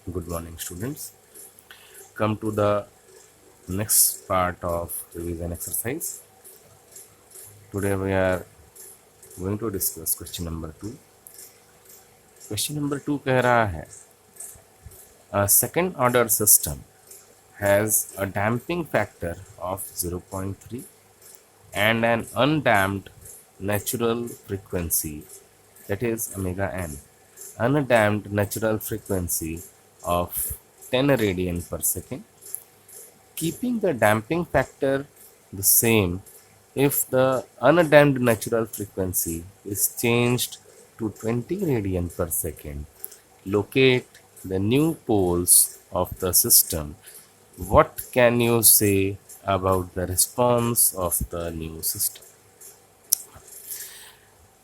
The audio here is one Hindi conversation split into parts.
Good morning, students. Come to the next part of revision exercise. Today we are going to discuss question number 2. Question number 2 कह रहा है a second order system has a damping factor of 0.3 and an undamped natural frequency, that is omega n. Undamped natural frequency of 10 radian per second, keeping the damping factor the same if the undamped natural frequency is changed to 20 radian per second. Locate the new poles of the system. What can you say about the response of the new system?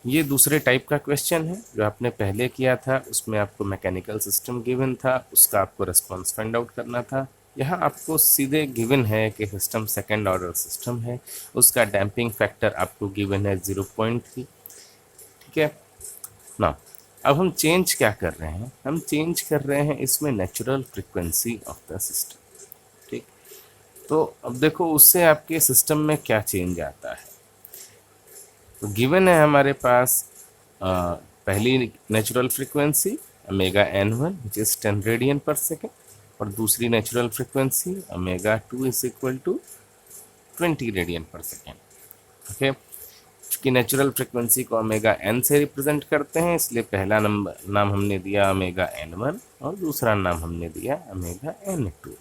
ये दूसरे टाइप का क्वेश्चन है जो आपने पहले किया था, उसमें आपको मैकेनिकल सिस्टम गिवन था, उसका आपको रिस्पॉन्स फाइंड आउट करना था। यहाँ आपको सीधे गिवन है कि सिस्टम सेकेंड ऑर्डर सिस्टम है, उसका डैम्पिंग फैक्टर आपको गिवन है 0.3। ठीक है ना। अब हम चेंज क्या कर रहे हैं, हम चेंज कर रहे हैं इसमें natural frequency of the system. ठीक, तो अब देखो उससे आपके सिस्टम में क्या चेंज आता है। तो गिवन है हमारे पास पहली natural frequency omega n1 which is 10 radian per second, और दूसरी natural frequency omega 2 is equal to 20 radian per second. Okay, चूँकि नेचुरल फ्रिक्वेंसी को ओमेगा n से रिप्रेजेंट करते हैं, इसलिए पहला नाम हमने दिया ओमेगा n1 और दूसरा नाम हमने दिया omega n2।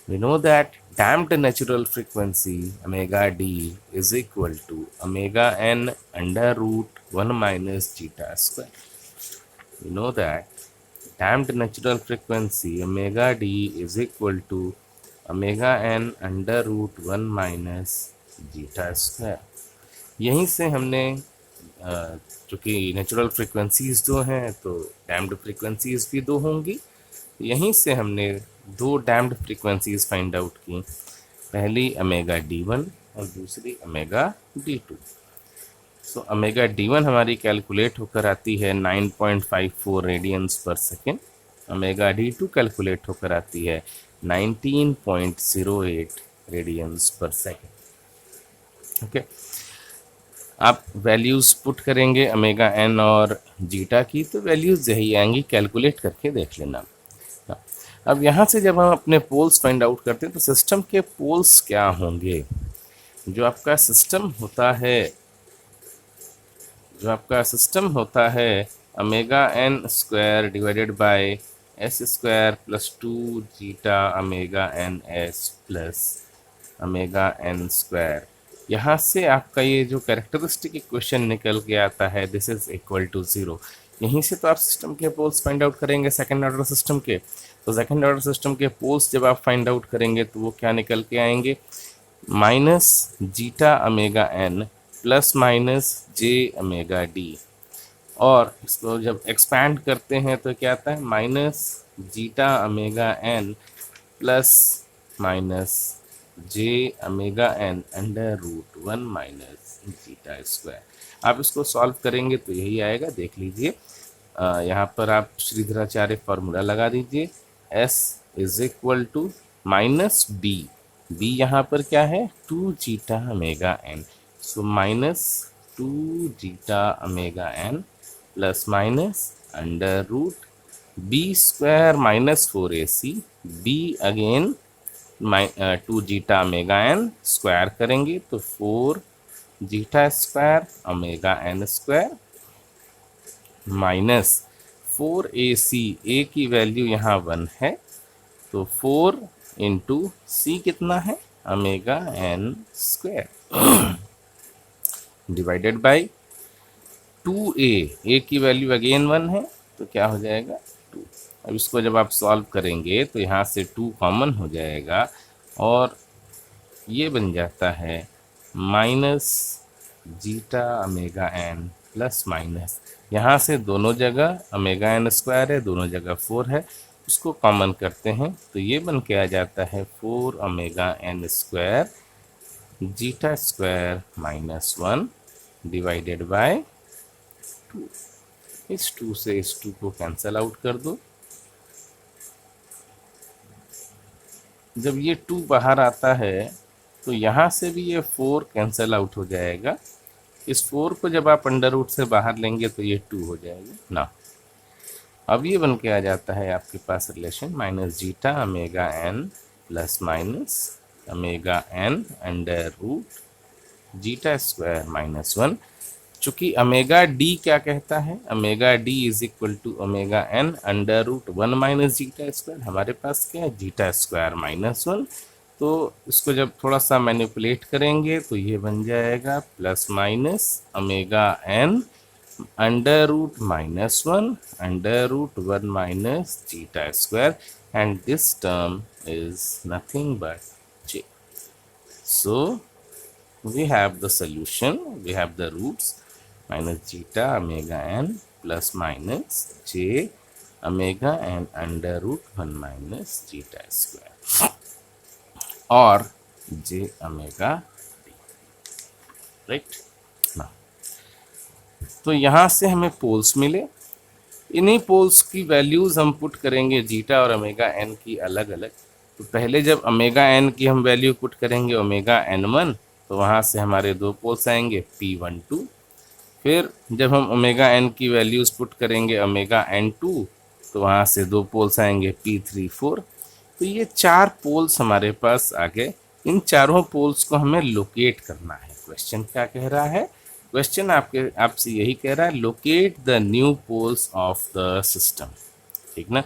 We know that damped natural frequency omega d is equal to omega n under root 1 minus zeta square. We know that damped natural frequency omega d is equal to omega n under root 1 minus zeta square. यहीं से हमने चूँकि नेचुरल फ्रिक्वेंसीज दो हैं तो डैम्ड फ्रिक्वेंसीज भी दो होंगी, यहीं से हमने दो डैम्ड फ्रीक्वेंसीज फाइंड आउट की, पहली ओमेगा d1 और दूसरी omega d2। So omega d1 हमारी कैलकुलेट होकर आती है 9.54 रेडियंस पर सेकेंड, ओमेगा d2 कैलकुलेट होकर आती है 19.08 रेडियंस पर सेकेंड। ओके, आप वैल्यूज़ पुट करेंगे ओमेगा n और जीटा की, तो वैल्यूज़ यही आएंगी, कैलकुलेट करके देख लेना। अब यहाँ से जब हम अपने पोल्स फाइंड आउट करते हैं तो सिस्टम के पोल्स क्या होंगे। जो आपका सिस्टम होता है omega n square divided by s square plus 2 zeta omega n s plus omega n square. यहाँ से आपका ये जो कैरेक्टरिस्टिक इक्वेशन निकल के आता है, दिस इज इक्वल टू 0। यहीं से तो आप सिस्टम के पोल्स फाइंड आउट करेंगे सेकेंड ऑर्डर सिस्टम के। तो सेकेंड ऑर्डर सिस्टम के पोल्स जब आप फाइंड आउट करेंगे तो वो क्या निकल के आएंगे, minus zeta omega n plus minus J omega D, और इसको जब एक्सपैंड करते हैं तो क्या आता है, minus zeta omega n plus minus J omega n under root 1 minus zeta square. आप इसको सॉल्व करेंगे तो यही आएगा, देख लीजिए। यहाँ पर आप श्रीधराचार्य फॉर्मूला लगा दीजिए, s is equal to minus B, B यहाँ पर क्या है 2 zeta omega n, so minus 2 zeta omega n plus minus under root B square minus 4ac, B again 2 zeta omega n square करेंगे तो 4 zeta square omega n square minus 4ac, a की वैल्यू यहाँ 1 है, तो 4 इंटू सी कितना है omega n square divided by 2a, a की वैल्यू अगेन 1 है तो क्या हो जाएगा 2। अब इसको जब आप सॉल्व करेंगे तो यहाँ से 2 कॉमन हो जाएगा और ये बन जाता है minus zeta omega n plus minus, यहाँ से दोनों जगह ओमेगा n स्क्वायर है, दोनों जगह 4 है, उसको कॉमन करते हैं तो ये बन के आ जाता है 4 omega n square zeta square minus 1 divided by 2। इस 2 से इस 2 को कैंसिल आउट कर दो, जब ये 2 बाहर आता है तो यहाँ से भी ये 4 कैंसिल आउट हो जाएगा। इस 4 को जब आप अंडर रूट से बाहर लेंगे तो ये 2 हो जाएगा ना। अब ये बन के आ जाता है आपके पास relation minus zeta omega N plus minus omega N under root zeta square minus 1। चूंकि ओमेगा डी क्या कहता है, omega D is equal to omega N under root 1 minus zeta square. हमारे पास क्या है, जीटा स्क्वायर माइनस 1। तो इसको जब थोड़ा सा मैनिपुलेट करेंगे तो ये बन जाएगा plus minus omega N under root minus 1 under root 1 minus zeta square, and this term is nothing but j. So we have the solution, we have the roots minus zeta omega n plus minus j omega n under root 1 minus zeta square और j omega d, राइट ना। तो यहाँ से हमें पोल्स मिले, इन्हीं पोल्स की वैल्यूज हम पुट करेंगे जीटा और ओमेगा एन की अलग अलग। तो पहले जब ओमेगा एन की हम वैल्यू पुट करेंगे ओमेगा एन 1, तो वहाँ से हमारे 2 पोल्स आएंगे P12। फिर जब हम ओमेगा एन की वैल्यूज पुट करेंगे ओमेगा एन 2, तो वहाँ से 2 पोल्स आएंगे P34। तो ये 4 पोल्स हमारे पास आ गए। इन चारों पोल्स को हमें लोकेट करना है। क्वेश्चन क्या कह रहा है, क्वेश्चन आपसे यही कह रहा है, locate the new poles of the system, ठीक ना।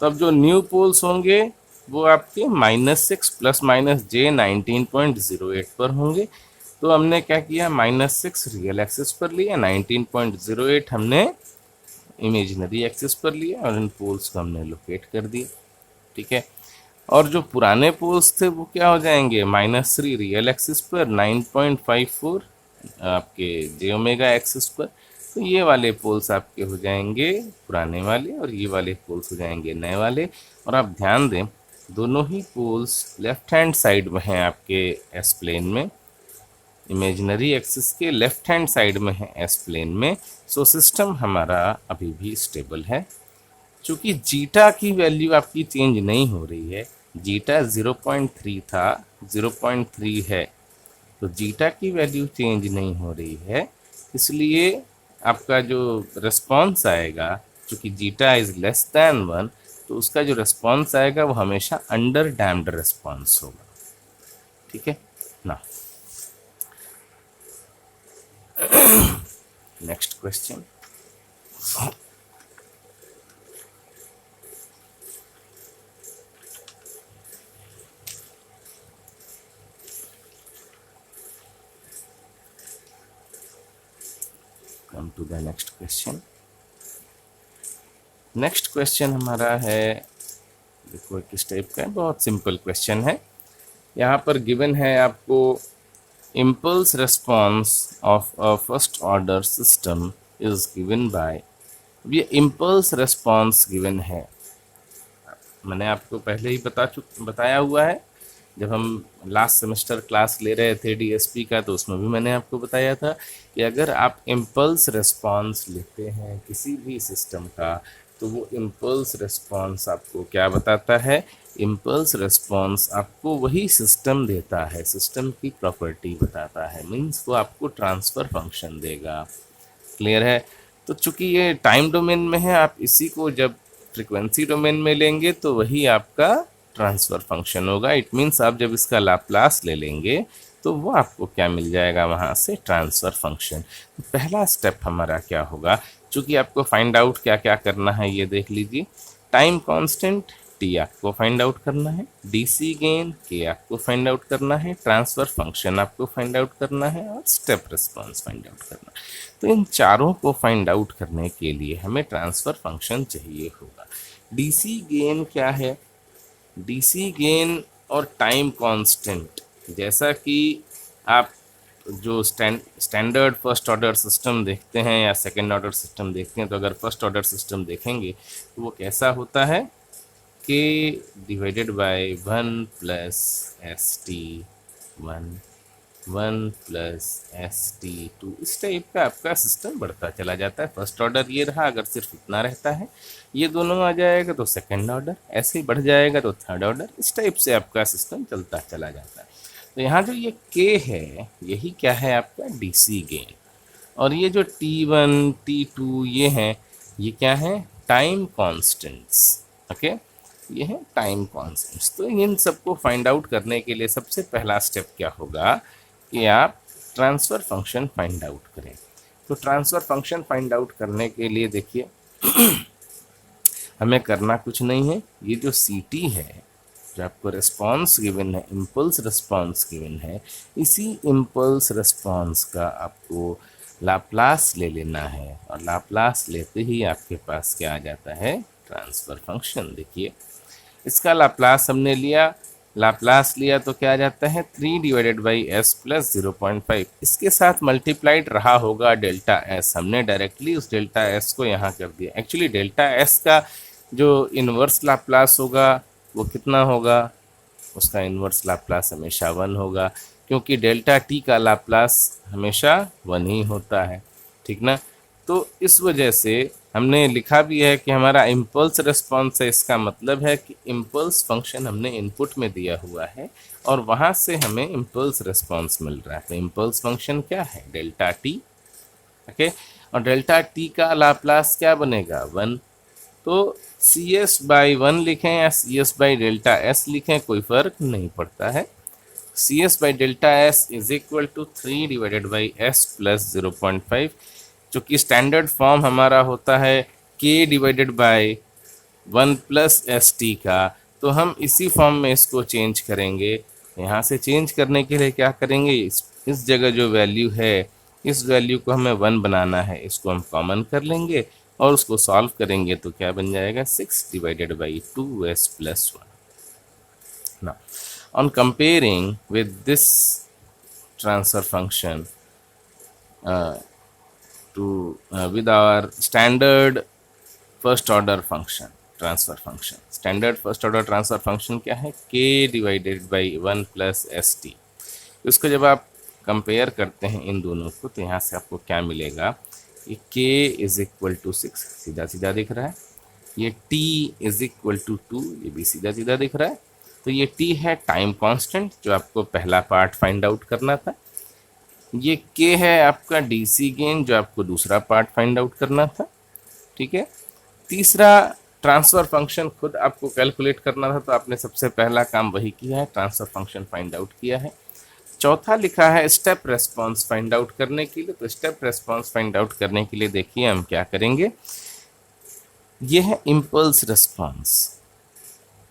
तो अब जो न्यू पोल्स होंगे वो आपके -6 प्लस माइनस j 19.08 पर होंगे। तो हमने क्या किया, -6 रियल एक्सिस पर लिया, 19.08 हमने इमेजिनरी एक्सिस पर लिया और इन पोल्स को हमने लोकेट कर दिया, ठीक है। और जो पुराने पोल्स थे वो क्या हो जाएंगे, -3 रियल एक्सिस पर, 9.54 आपके जे ओमेगा एक्सिस पर। तो ये वाले पोल्स आपके हो जाएंगे पुराने वाले और ये वाले पोल्स हो जाएंगे नए वाले। और आप ध्यान दें, दोनों ही पोल्स लेफ्ट हैंड साइड में हैं आपके एस प्लेन में, इमेजिनरी एक्सिस के लेफ्ट हैंड साइड में है एस प्लेन में। सो सिस्टम हमारा अभी भी स्टेबल है। चूँकि जीटा की वैल्यू आपकी चेंज नहीं हो रही है, जीटा 0.3 था, 0.3 है, तो जीटा की वैल्यू चेंज नहीं हो रही है, इसलिए आपका जो रिस्पॉन्स आएगा, चूँकि जीटा इज लेस दैन 1, तो उसका जो रिस्पॉन्स आएगा वो हमेशा अंडर डैम्ड रिस्पॉन्स होगा, ठीक है ना। Next question, come to the next question. Next question हमारा है, देखो किस टाइप का है, बहुत सिंपल क्वेश्चन है। यहाँ पर गिवन है आपको impulse response of a first order system is given by, ये impulse response given है, मैंने आपको पहले ही बताया हुआ है। जब हम लास्ट सेमेस्टर क्लास ले रहे थे डीएसपी का, तो उसमें भी मैंने आपको बताया था कि अगर आप इम्पल्स रिस्पॉन्स लेते हैं किसी भी सिस्टम का, तो वो इम्पल्स रिस्पॉन्स आपको क्या बताता है, इम्पल्स रिस्पॉन्स आपको वही सिस्टम देता है, सिस्टम की प्रॉपर्टी बताता है, मीन्स वो आपको ट्रांसफ़र फंक्शन देगा। क्लियर है। तो चूंकि ये टाइम डोमेन में है, आप इसी को जब फ्रीक्वेंसी डोमेन में लेंगे तो वही आपका ट्रांसफ़र फंक्शन होगा। इट मीन्स आप जब इसका लाप्लास ले लेंगे तो वो आपको क्या मिल जाएगा, वहाँ से ट्रांसफ़र फंक्शन। तो पहला स्टेप हमारा क्या होगा, चूँकि आपको फाइंड आउट क्या क्या करना है ये देख लीजिए। टाइम कांस्टेंट टी आपको फाइंड आउट करना है, डीसी गेन के आपको फाइंड आउट करना है, ट्रांसफ़र फंक्शन आपको फाइंड आउट करना है और स्टेप रिस्पॉन्स फाइंड आउट करना है। तो इन चारों को फाइंड आउट करने के लिए हमें ट्रांसफ़र फंक्शन चाहिए होगा। डीसी गेन क्या है, डीसी गेन और टाइम कांस्टेंट, जैसा कि आप जो स्टैंडर्ड फर्स्ट ऑर्डर सिस्टम देखते हैं या सेकेंड ऑर्डर सिस्टम देखते हैं, तो अगर फर्स्ट ऑर्डर सिस्टम देखेंगे तो वो कैसा होता है, k divided by 1 plus st 1 1 plus ST2, इस टाइप का आपका सिस्टम बढ़ता चला जाता है। फर्स्ट ऑर्डर ये रहा, अगर सिर्फ इतना रहता है, ये दोनों आ जाएगा तो सेकंड ऑर्डर, ऐसे ही बढ़ जाएगा तो थर्ड ऑर्डर, इस टाइप से आपका सिस्टम चलता चला जाता है। तो यहाँ जो ये K है, यही क्या है आपका DC गेन, और ये जो T1 T2 ये हैं, ये क्या है, टाइम कॉन्स्टेंट्स। ओके, ये है टाइम कॉन्स्टेंट्स। तो इन सबको फाइंड आउट करने के लिए सबसे पहला स्टेप क्या होगा कि आप ट्रांसफ़र फंक्शन फाइंड आउट करें। तो ट्रांसफ़र फंक्शन फाइंड आउट करने के लिए देखिए हमें करना कुछ नहीं है, ये जो CT है, जो आपको रिस्पॉन्स गिवन है, इम्पल्स रिस्पॉन्स गिवन है, इसी इम्पल्स रिस्पॉन्स का आपको लाप्लास ले लेना है, और लाप्लास लेते ही आपके पास क्या आ जाता है, ट्रांसफ़र फंक्शन। देखिए इसका लाप्लास हमने लिया, लाप्लास लिया तो क्या आ जाता है, 3 डिवाइडेड बाई एस प्लस 0.5, इसके साथ मल्टीप्लाइड रहा होगा डेल्टा एस, हमने डायरेक्टली उस डेल्टा एस को यहाँ कर दिया। एक्चुअली डेल्टा एस का जो इन्वर्स लाप्लास होगा वो कितना होगा, उसका इन्वर्स लाप्लास हमेशा 1 होगा, क्योंकि डेल्टा टी का लाप्लास हमेशा 1 ही होता है, ठीक ना। तो इस वजह से हमने लिखा भी है कि हमारा इम्पल्स रिस्पॉन्स है, इसका मतलब है कि इम्पल्स फंक्शन हमने इनपुट में दिया हुआ है और वहाँ से हमें इम्पल्स रिस्पॉन्स मिल रहा है। तो इम्पल्स फंक्शन क्या है, डेल्टा टी। ओके, और डेल्टा टी का लाप्लास क्या बनेगा, 1। तो सी एस बाई 1 लिखें या C S by delta S लिखें, कोई फ़र्क नहीं पड़ता है। C S by delta S is equal to 3 divided by S plus 0.5, जो कि स्टैंडर्ड फॉर्म हमारा होता है k divided by 1 plus S T का। तो हम इसी फॉर्म में इसको चेंज करेंगे। यहाँ से चेंज करने के लिए क्या करेंगे, इस जगह जो वैल्यू है, इस वैल्यू को हमें 1 बनाना है, इसको हम कॉमन कर लेंगे और उसको सॉल्व करेंगे तो क्या बन जाएगा, 6 divided by 2s plus 1। Now, on comparing with this transfer function with our standard first order function, transfer function, standard first order transfer function क्या है, k divided by 1 plus S T. इसको जब आप कंपेयर करते हैं इन दोनों को, तो यहाँ से आपको क्या मिलेगा कि k इज इक्वल टू 6, सीधा सीधा दिख रहा है, ये t इज इक्वल टू 2, ये भी सीधा सीधा दिख रहा है। तो ये t है टाइम कांस्टेंट, जो आपको पहला पार्ट फाइंड आउट करना था। ये k है आपका DC गेन, जो आपको दूसरा पार्ट फाइंड आउट करना था, ठीक है। तीसरा ट्रांसफ़र फंक्शन खुद आपको कैलकुलेट करना था, तो आपने सबसे पहला काम वही किया है, ट्रांसफ़र फंक्शन फाइंड आउट किया है। चौथा लिखा है स्टेप रेस्पॉन्स फाइंड आउट करने के लिए। तो स्टेप रेस्पॉन्स फाइंड आउट करने के लिए देखिए हम क्या करेंगे, ये है इम्पल्स रिस्पॉन्स।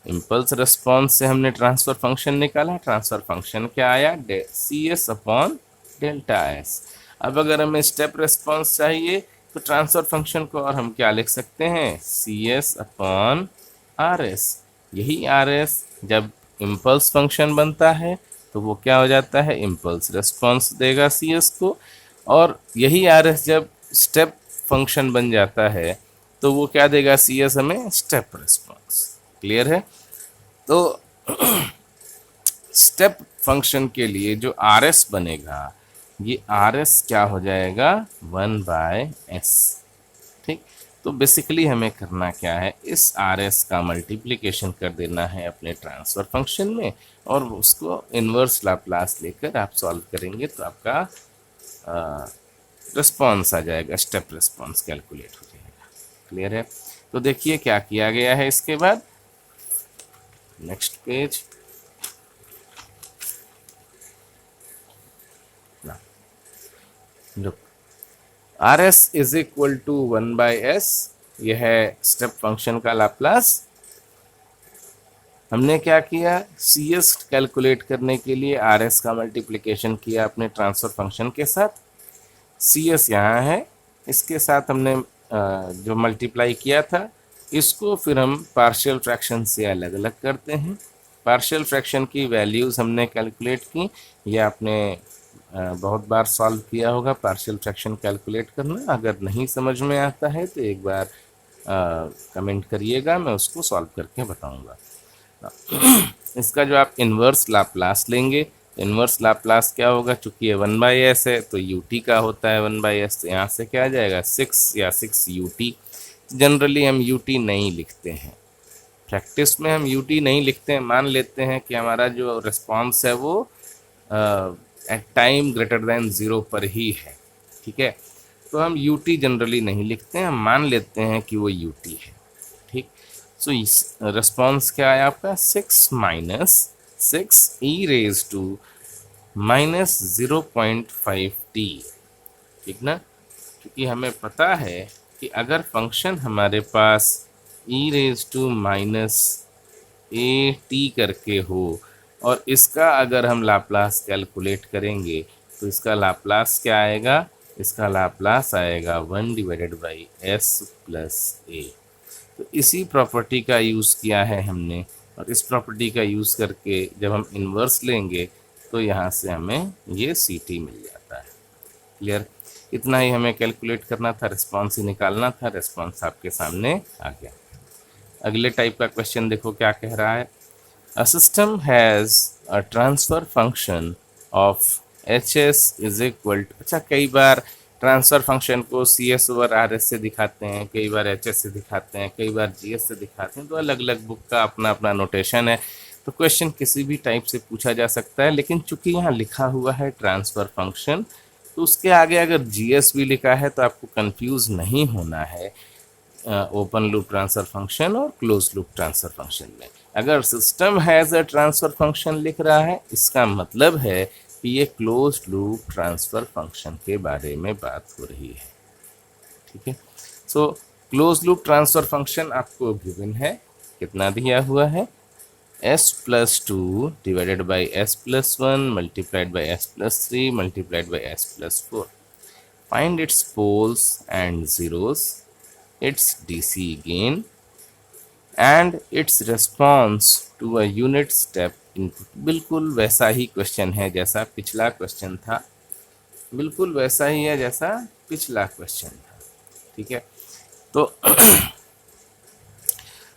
इम्पल्स रिस्पॉन्स से हमने ट्रांसफ़र फंक्शन निकाला, ट्रांसफ़र फंक्शन क्या आया, C S upon delta S. अब अगर हमें स्टेप रेस्पॉन्स चाहिए तो ट्रांसफ़र फंक्शन को और हम क्या लिख सकते हैं, C S upon R S. यही आर एस जब इम्पल्स फंक्शन बनता है तो वो क्या हो जाता है, इम्पल्स रिस्पॉन्स देगा सी एस को, और यही आर एस जब स्टेप फंक्शन बन जाता है तो वो क्या देगा, सी एस हमें स्टेप रिस्पॉन्स। क्लियर है। तो स्टेप फंक्शन के लिए जो आर एस बनेगा, ये आर एस क्या हो जाएगा, 1 बाय एस। ठीक, तो बेसिकली हमें करना क्या है, इस आर एस का मल्टीप्लिकेशन कर देना है अपने ट्रांसफ़र फंक्शन में, और उसको इन्वर्स लाप्लास लेकर आप सॉल्व करेंगे तो आपका रिस्पॉन्स आ जाएगा, स्टेप रिस्पॉन्स कैलकुलेट हो जाएगा। क्लियर है। तो देखिए क्या किया गया है इसके बाद, next page. Look, R S is equal to 1 by S, यह है स्टेप फंक्शन का लाप्लास। हमने क्या किया, सी एस कैलकुलेट करने के लिए आर एस का मल्टीप्लिकेशन किया अपने ट्रांसफ़र फंक्शन के साथ। सी एस यहाँ है, इसके साथ हमने जो मल्टीप्लाई किया था, इसको फिर हम पार्शियल फ्रैक्शन से अलग अलग करते हैं। पार्शियल फ्रैक्शन की वैल्यूज़ हमने कैलकुलेट की, ये आपने बहुत बार सॉल्व किया होगा पार्शियल फ्रैक्शन कैलकुलेट करना। अगर नहीं समझ में आता है तो एक बार कमेंट करिएगा, मैं उसको सॉल्व करके बताऊंगा। इसका जो आप इन्वर्स लाप्लास लेंगे, इन्वर्स लाप्लास क्या होगा, चूंकि ये 1/s है तो ut का होता है 1/s, तो यहाँ से क्या आ जाएगा 6 या 6 ut। जनरली हम ut नहीं लिखते हैं, प्रैक्टिस में हम ut नहीं लिखते हैं, मान लेते हैं कि हमारा जो रिस्पॉन्स है वो एट टाइम ग्रेटर देन 0 पर ही है, ठीक है। तो हम ut जनरली नहीं लिखते हैं, हम मान लेते हैं कि वो ut है, ठीक। सो रिस्पॉन्स क्या है आपका 6 minus 6 e raise to minus 0.5t, ठीक ना। क्योंकि हमें पता है कि अगर फंक्शन हमारे पास E raise to minus A T करके हो और इसका अगर हम लाप्लास कैलकुलेट करेंगे तो इसका लाप्लास क्या आएगा, इसका लाप्लास आएगा 1/s प्लस ए। तो इसी प्रॉपर्टी का यूज़ किया है हमने, और इस प्रॉपर्टी का यूज़ करके जब हम इन्वर्स लेंगे तो यहाँ से हमें ये सी टी मिल जाता है। क्लियर, इतना ही हमें कैलकुलेट करना था, रिस्पॉन्स ही निकालना था, रिस्पॉन्स आपके सामने आ गया। अगले टाइप का क्वेश्चन देखो क्या कह रहा है। A system has a transfer function of hs is equal to, अच्छा कई बार ट्रांसफर फंक्शन को cs ओवर rs से दिखाते हैं, कई बार hs से दिखाते हैं, कई बार gs से दिखाते हैं, तो अलग अलग बुक का अपना अपना नोटेशन है। तो क्वेश्चन किसी भी टाइप से पूछा जा सकता है, लेकिन चूंकि यहाँ लिखा हुआ है ट्रांसफर फंक्शन तो उसके आगे अगर gs भी लिखा है तो आपको कंफ्यूज नहीं होना है ओपन लूप ट्रांसफर फंक्शन और क्लोज लूप ट्रांसफर फंक्शन में। अगर system has a transfer function लिख रहा है इसका मतलब है कि ये क्लोज लूप ट्रांसफर फंक्शन के बारे में बात हो रही है, ठीक है। So close loop transfer function आपको गिवन है, कितना दिया हुआ है s+2 divided by s+1 multiplied by s+3 multiplied by s+4। Find its poles and zeros, its DC gain and its response to a unit step input। बिल्कुल वैसा ही क्वेश्चन है जैसा पिछला क्वेश्चन था, बिल्कुल वैसा ही है जैसा पिछला क्वेश्चन था, ठीक है। तो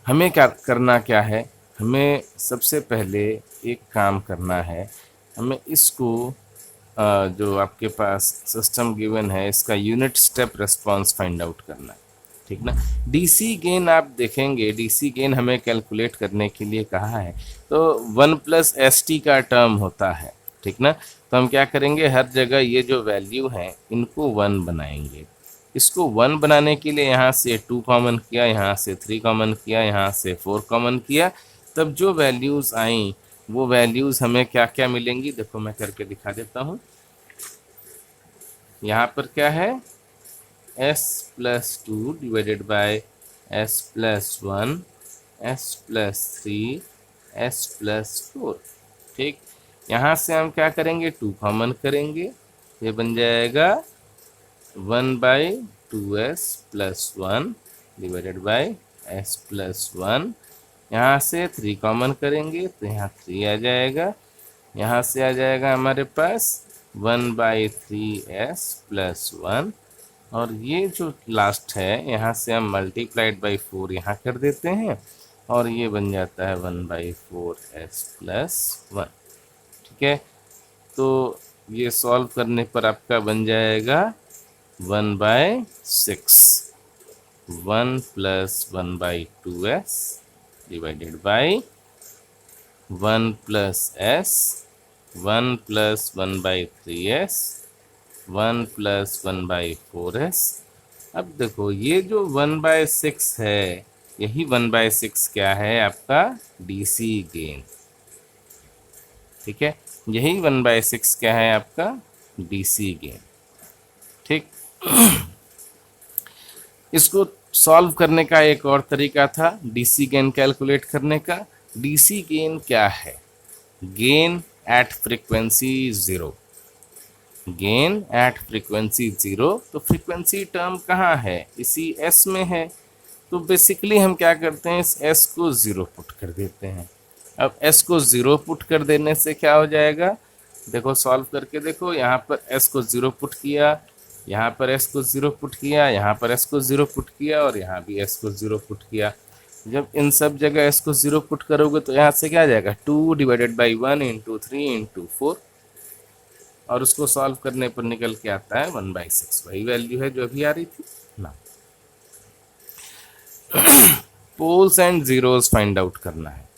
हमें क्या करना क्या है, हमें सबसे पहले एक काम करना है, हमें इसको जो आपके पास सिस्टम गिवन है इसका unit step response find out करना है, ठीक ना। डीसी गेन आप देखेंगे, डीसी गेन हमें कैलकुलेट करने के लिए कहा है तो 1+st का टर्म होता है, ठीक ना। तो हम क्या करेंगे, हर जगह ये जो वैल्यू हैं इनको 1 बनाएंगे। इसको 1 बनाने के लिए यहाँ से 2 कॉमन किया, यहाँ से 3 कॉमन किया, यहाँ से 4 कॉमन किया, तब जो वैल्यूज़ आई वो वैल्यूज़ हमें क्या क्या मिलेंगी, देखो मैं करके दिखा देता हूँ। यहाँ पर क्या है s+2 divided by s+1 s+3 s+4, ठीक। यहाँ से हम क्या करेंगे 2 कॉमन करेंगे, ये बन जाएगा 1/2s+1 डिवाइडेड बाय s+1। यहाँ से 3 कॉमन करेंगे तो यहाँ 3 आ जाएगा, यहाँ से आ जाएगा हमारे पास 1/3s+1, और ये जो लास्ट है यहाँ से हम मल्टीप्लाइड बाई 4 यहाँ कर देते हैं और ये बन जाता है 1/4s+1, ठीक है। तो ये सॉल्व करने पर आपका बन जाएगा 1/6, 1 + 1/2s divided by 1 + s, 1 + 1/3s, 1 + 1/4s। अब देखो ये जो 1/6 है, यही 1/6 क्या है आपका डीसी गेन, ठीक है। यही 1/6 क्या है आपका डीसी गेन, ठीक। इसको सॉल्व करने का एक और तरीका था डीसी गेन कैलकुलेट करने का। डीसी गेन क्या है, gain at frequency 0, gain at frequency 0। तो फ्रीक्वेंसी टर्म कहाँ है, इसी एस में है, तो बेसिकली हम क्या करते हैं इस एस को 0 पुट कर देते हैं। अब एस को 0 पुट कर देने से क्या हो जाएगा, देखो सॉल्व करके देखो, यहाँ पर एस को 0 पुट किया, यहाँ पर एस को 0 पुट किया, यहाँ पर एस को 0 पुट किया और यहाँ भी एस को 0 पुट किया। जब इन सब जगह एस को 0 पुट करोगे तो यहाँ से क्या आ जाएगा 2 डिवाइडेड बाई 1 × 3 × 4, और उसको सॉल्व करने पर निकल के आता है 1/6, वही वैल्यू है जो अभी आ रही थी ना। Poles and zeros find out करना है,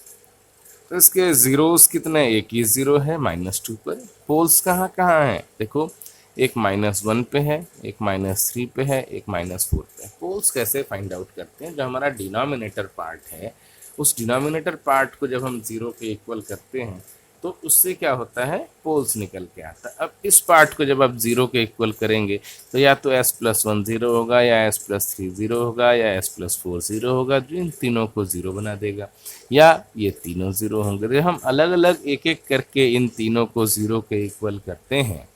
तो इसके जीरोस कितने, एक ही जीरो है -2 पर। पोल्स कहाँ कहाँ है देखो, एक -1 पे है, एक -3 पे है, एक -4 पे है। पोल्स कैसे फाइंड आउट करते हैं, जो हमारा डिनोमिनेटर पार्ट है उस डिनोमिनेटर पार्ट को जब हम जीरो के इक्वल करते हैं तो उससे क्या होता है, पोल्स निकल के आता है। अब इस पार्ट को जब आप जीरो के इक्वल करेंगे तो या तो s+1 जीरो होगा, या s+3 जीरो होगा, या s+4 जीरो होगा, जो इन तीनों को जीरो बना देगा, या ये तीनों जीरो होंगे। तो हम अलग अलग एक एक करके इन तीनों को जीरो के इक्वल करते हैं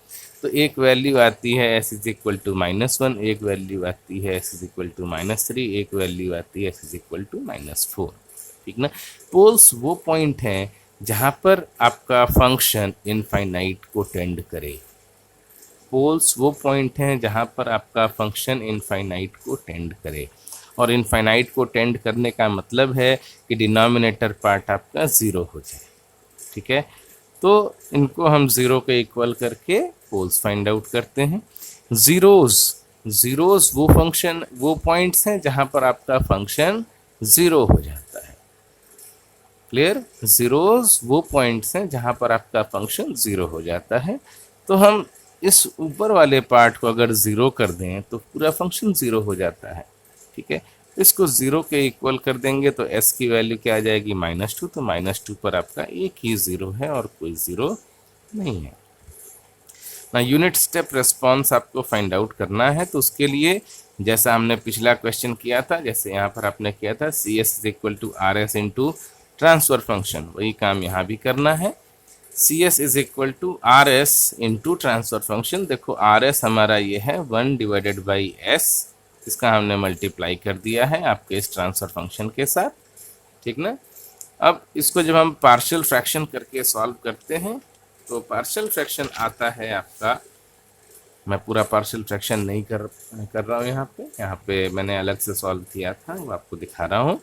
तो एक वैल्यू आती है s इज इक्वल टू -1, एक वैल्यू आती है s इज इक्वल टू -3, एक वैल्यू आती है s इज इक्वल टू -4। ठीक ना। पोल्स वो पॉइंट हैं जहां पर आपका फंक्शन इनफाइनाइट को टेंड करे। पोल्स वो पॉइंट हैं जहां पर आपका फंक्शन इनफाइनाइट को टेंड करे, और इनफाइनाइट को टेंड करने का मतलब है कि डिनोमिनेटर पार्ट आपका ज़ीरो हो जाए। ठीक है, तो इनको हम ज़ीरो के इक्वल करके पोल्स फाइंड आउट करते हैं। ज़ीरोज़ ज़ीरोज़ वो फंक्शन वो पॉइंट्स हैं जहां पर आपका फंक्शन ज़ीरो हो जाता है। क्लियर, ज़ीरोज़ वो पॉइंट्स हैं जहां पर आपका फंक्शन ज़ीरो हो जाता है। तो हम इस ऊपर वाले पार्ट को अगर ज़ीरो कर दें तो पूरा फंक्शन ज़ीरो हो जाता है। ठीक है, इसको ज़ीरो के इक्वल कर देंगे तो s की वैल्यू क्या आ जाएगी, -2। तो -2 पर आपका एक ही ज़ीरो है और कोई ज़ीरो नहीं है ना। यूनिट स्टेप रेस्पॉन्स आपको फाइंड आउट करना है, तो उसके लिए जैसा हमने पिछला क्वेश्चन किया था, जैसे यहाँ पर आपने किया था CS is equal to RS into transfer function, वही काम यहाँ भी करना है। CS is equal to RS into transfer function. देखो RS हमारा ये है 1/s, इसका हमने मल्टीप्लाई कर दिया है आपके इस ट्रांसफर फंक्शन के साथ। ठीक ना। अब इसको जब हम पार्शियल फ्रैक्शन करके सॉल्व करते हैं तो पार्शियल फ्रैक्शन आता है आपका, मैं पूरा पार्शियल फ्रैक्शन नहीं कर रहा हूँ यहाँ पे मैंने अलग से सॉल्व किया था, वो आपको दिखा रहा हूँ।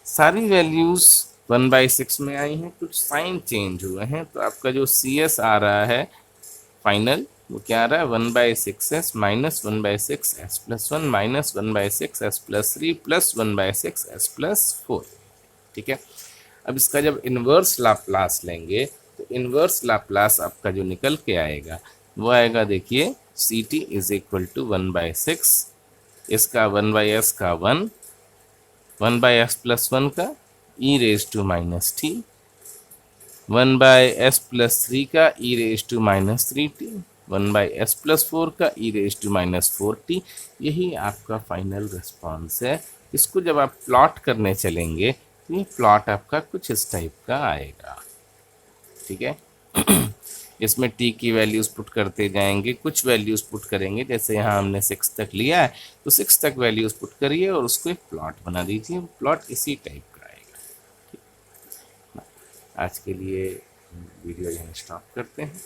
सारी वैल्यूज 1/6 में आई हैं, कुछ साइन चेंज हुए हैं, तो आपका जो CS आ रहा है फाइनल वो क्या आ रहा है, 1/6s minus 1/6s+1 minus 1/6s+3 plus 1/6s+4। ठीक है, अब इसका जब इन्वर्स लाप्लास लेंगे तो इन्वर्स लाप्लास आपका जो निकल के आएगा वो आएगा, देखिए CT इज इक्वल टू 1/6, इसका 1/s का 1, 1/s+1 का e⁻⁻t, 1/s+3 का e⁻3t, 1/s+4 का e⁻4t। यही आपका फाइनल रिस्पॉन्स है। इसको जब आप प्लॉट करने चलेंगे तो ये प्लॉट आपका कुछ इस टाइप का आएगा। ठीक है, इसमें t की वैल्यूज़ पुट करते जाएंगे, कुछ वैल्यूज़ पुट करेंगे, जैसे यहाँ हमने 6 तक लिया है तो 6 तक वैल्यूज़ पुट करिए और उसको एक प्लॉट बना दीजिए, प्लॉट इसी टाइप का आएगा। ठीक, आज के लिए वीडियो यहाँ स्टॉप करते हैं।